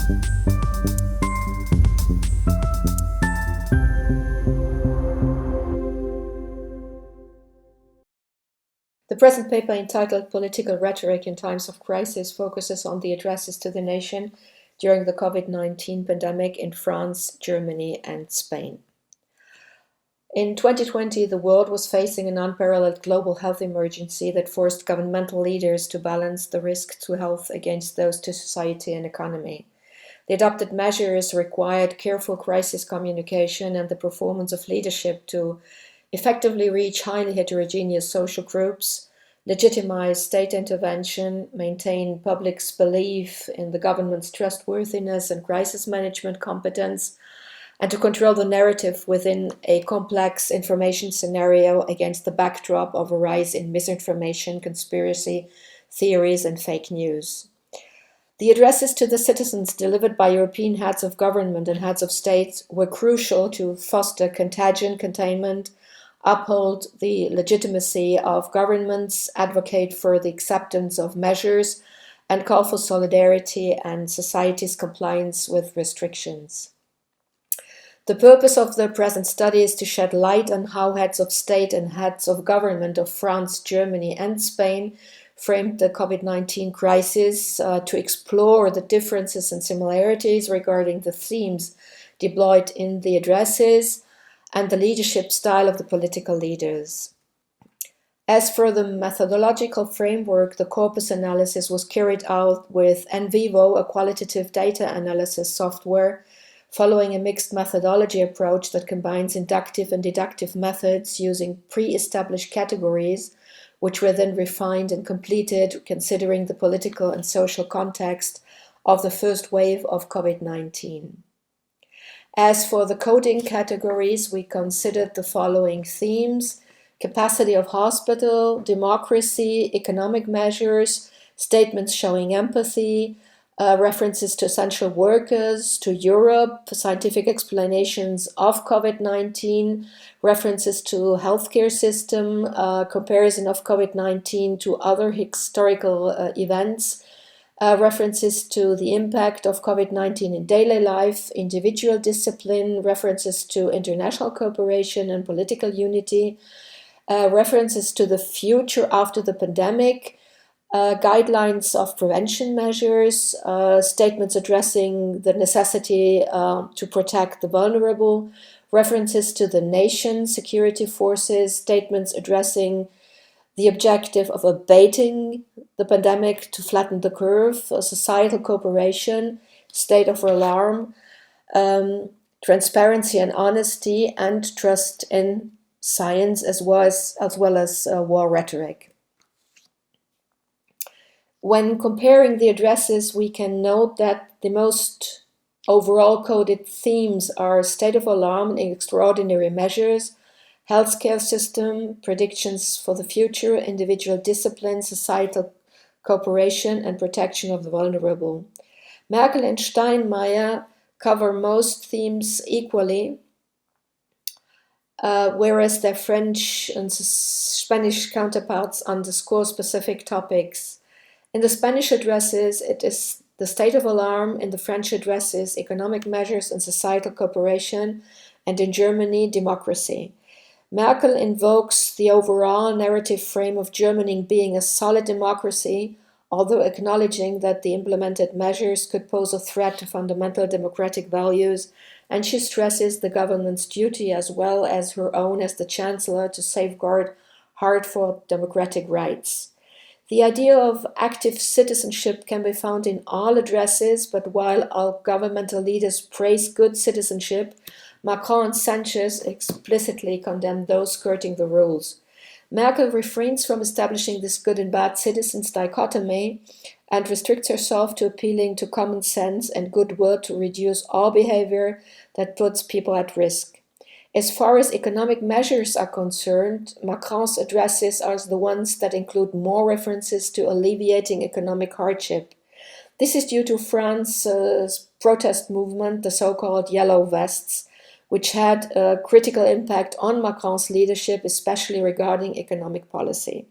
The present paper, entitled Political Rhetoric in Times of Crisis, focuses on the addresses to the nation during the COVID-19 pandemic in France, Germany, and Spain. In 2020, the world was facing an unparalleled global health emergency that forced governmental leaders to balance the risk to health against those to society and economy. The adopted measures required careful crisis communication and the performance of leadership to effectively reach highly heterogeneous social groups, legitimize state intervention, maintain public's belief in the government's trustworthiness and crisis management competence, and to control the narrative within a complex information scenario against the backdrop of a rise in misinformation, conspiracy theories, and fake news. The addresses to the citizens delivered by European heads of government and heads of state were crucial to foster contagion containment, uphold the legitimacy of governments, advocate for the acceptance of measures, and call for solidarity and society's compliance with restrictions. The purpose of the present study is to shed light on how heads of state and heads of government of France, Germany, and Spain framed the COVID-19 crisis, to explore the differences and similarities regarding the themes deployed in the addresses and the leadership style of the political leaders. As for the methodological framework, the corpus analysis was carried out with NVivo, a qualitative data analysis software, following a mixed methodology approach that combines inductive and deductive methods using pre-established categories, which were then refined and completed considering the political and social context of the first wave of COVID-19. As for the coding categories, we considered the following themes: capacity of hospital, democracy, economic measures, statements showing empathy, references to essential workers, to Europe, scientific explanations of COVID-19, references to healthcare system, comparison of COVID-19 to other historical events, references to the impact of COVID-19 in daily life, individual discipline, references to international cooperation and political unity, references to the future after the pandemic, guidelines of prevention measures, statements addressing the necessity to protect the vulnerable, references to the nation, security forces, statements addressing the objective of abating the pandemic to flatten the curve, societal cooperation, state of alarm, transparency and honesty, and trust in science, as well as war rhetoric. When comparing the addresses, we can note that the most overall coded themes are state of alarm and extraordinary measures, healthcare system, predictions for the future, individual discipline, societal cooperation, and protection of the vulnerable. Merkel and Steinmeier cover most themes equally, whereas their French and Spanish counterparts underscore specific topics. In the Spanish addresses, it is the state of alarm; in the French addresses, economic measures and societal cooperation; and in Germany, democracy. Merkel invokes the overall narrative frame of Germany being a solid democracy, although acknowledging that the implemented measures could pose a threat to fundamental democratic values, and she stresses the government's duty as well as her own as the Chancellor to safeguard hard-fought democratic rights. The idea of active citizenship can be found in all addresses, but while all governmental leaders praise good citizenship, Macron and Sanchez explicitly condemn those skirting the rules. Merkel refrains from establishing this good and bad citizens dichotomy and restricts herself to appealing to common sense and goodwill to reduce all behavior that puts people at risk. As far as economic measures are concerned, Macron's addresses are the ones that include more references to alleviating economic hardship. This is due to France's protest movement, the so-called Yellow Vests, which had a critical impact on Macron's leadership, especially regarding economic policy.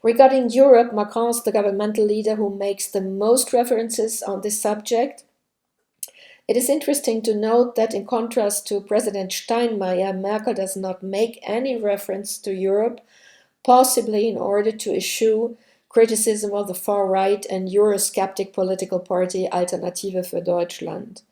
Regarding Europe, Macron is the governmental leader who makes the most references on this subject. It is interesting to note that in contrast to President Steinmeier, Merkel does not make any reference to Europe, possibly in order to eschew criticism of the far-right and Eurosceptic political party Alternative für Deutschland.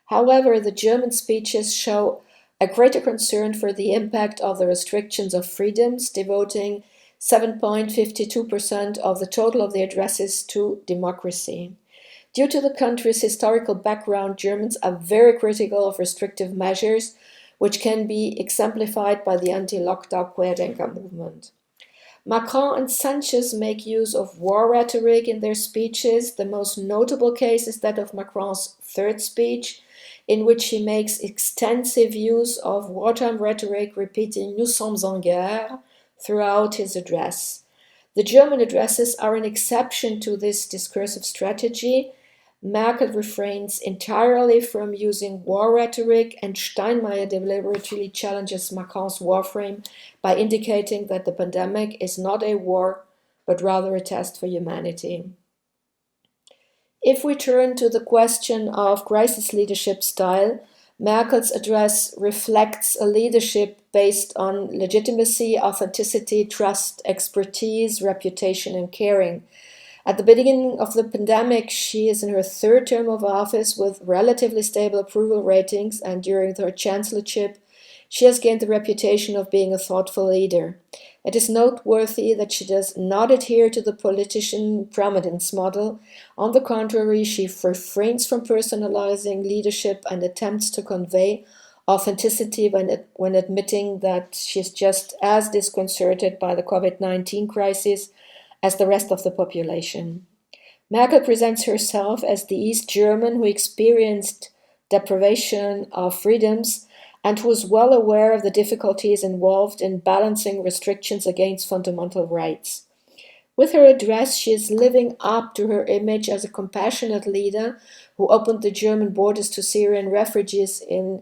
However, the German speeches show a greater concern for the impact of the restrictions of freedoms, devoting 7.52% of the total of the addresses to democracy. Due to the country's historical background, Germans are very critical of restrictive measures, which can be exemplified by the anti-lockdown Querdenker movement. Macron and Sanchez make use of war rhetoric in their speeches. The most notable case is that of Macron's third speech, in which he makes extensive use of wartime rhetoric, repeating "Nous sommes en guerre" throughout his address. The German addresses are an exception to this discursive strategy. Merkel refrains entirely from using war rhetoric, and Steinmeier deliberately challenges Macron's war frame by indicating that the pandemic is not a war, but rather a test for humanity. If we turn to the question of crisis leadership style, Merkel's address reflects a leadership based on legitimacy, authenticity, trust, expertise, reputation, and caring. At the beginning of the pandemic, she is in her third term of office with relatively stable approval ratings, and during her chancellorship, she has gained the reputation of being a thoughtful leader. It is noteworthy that she does not adhere to the politician prominence model. On the contrary, she refrains from personalizing leadership and attempts to convey authenticity when admitting that she is just as disconcerted by the COVID-19 crisis as the rest of the population. Merkel presents herself as the East German who experienced deprivation of freedoms and who is well aware of the difficulties involved in balancing restrictions against fundamental rights. With her address, she is living up to her image as a compassionate leader who opened the German borders to Syrian refugees in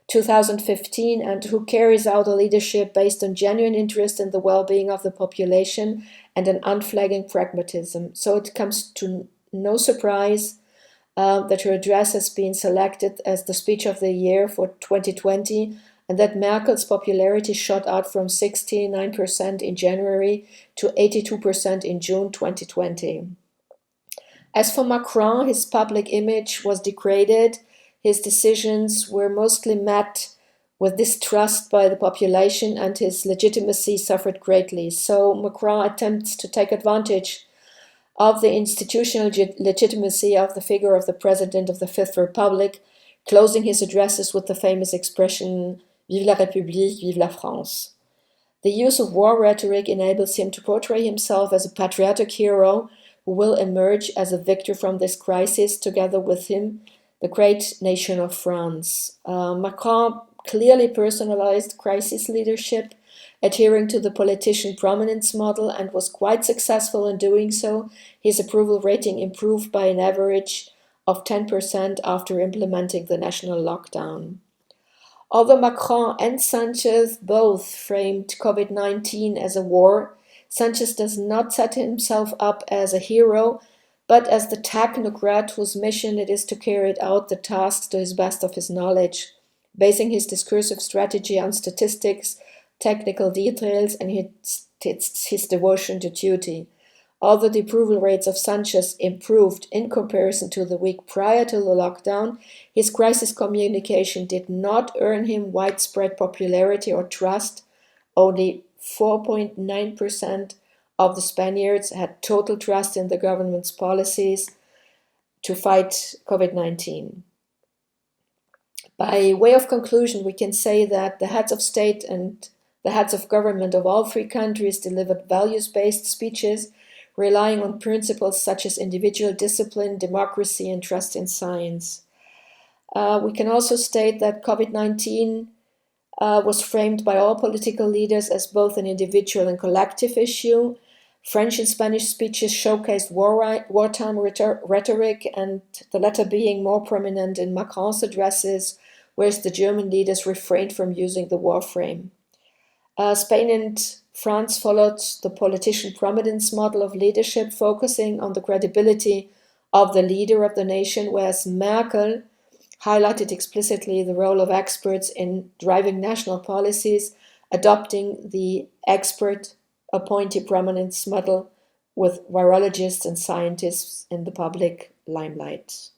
2015 and who carries out a leadership based on genuine interest in the well-being of the population and an unflagging pragmatism. So it comes to no surprise that her address has been selected as the speech of the year for 2020 and that Merkel's popularity shot out from 69% in January to 82% in June 2020. As for Macron, his public image was degraded. His decisions were mostly met with distrust by the population and his legitimacy suffered greatly. So Macron attempts to take advantage of the institutional legitimacy of the figure of the President of the Fifth Republic, closing his addresses with the famous expression "Vive la République, vive la France." The use of war rhetoric enables him to portray himself as a patriotic hero who will emerge as a victor from this crisis, together with him, the great nation of France. Macron clearly personalized crisis leadership, adhering to the politician prominence model, and was quite successful in doing so. His approval rating improved by an average of 10% after implementing the national lockdown. Although Macron and Sanchez both framed COVID-19 as a war, Sanchez does not set himself up as a hero, but as the technocrat whose mission it is to carry out the tasks to his best of his knowledge, basing his discursive strategy on statistics, technical details, and his devotion to duty. Although the approval rates of Sanchez improved in comparison to the week prior to the lockdown, his crisis communication did not earn him widespread popularity or trust. Only 4.9% of the Spaniards had total trust in the government's policies to fight COVID-19. By way of conclusion, we can say that the heads of state and the heads of government of all three countries delivered values-based speeches, relying on principles such as individual discipline, democracy, and trust in science. We can also state that COVID-19 was framed by all political leaders as both an individual and collective issue. French and Spanish speeches showcased wartime rhetoric, and the latter being more prominent in Macron's addresses, whereas the German leaders refrained from using the war frame. Spain and France followed the politician prominence model of leadership, focusing on the credibility of the leader of the nation, whereas Merkel highlighted explicitly the role of experts in driving national policies, adopting the expert appointee prominence model with virologists and scientists in the public limelight.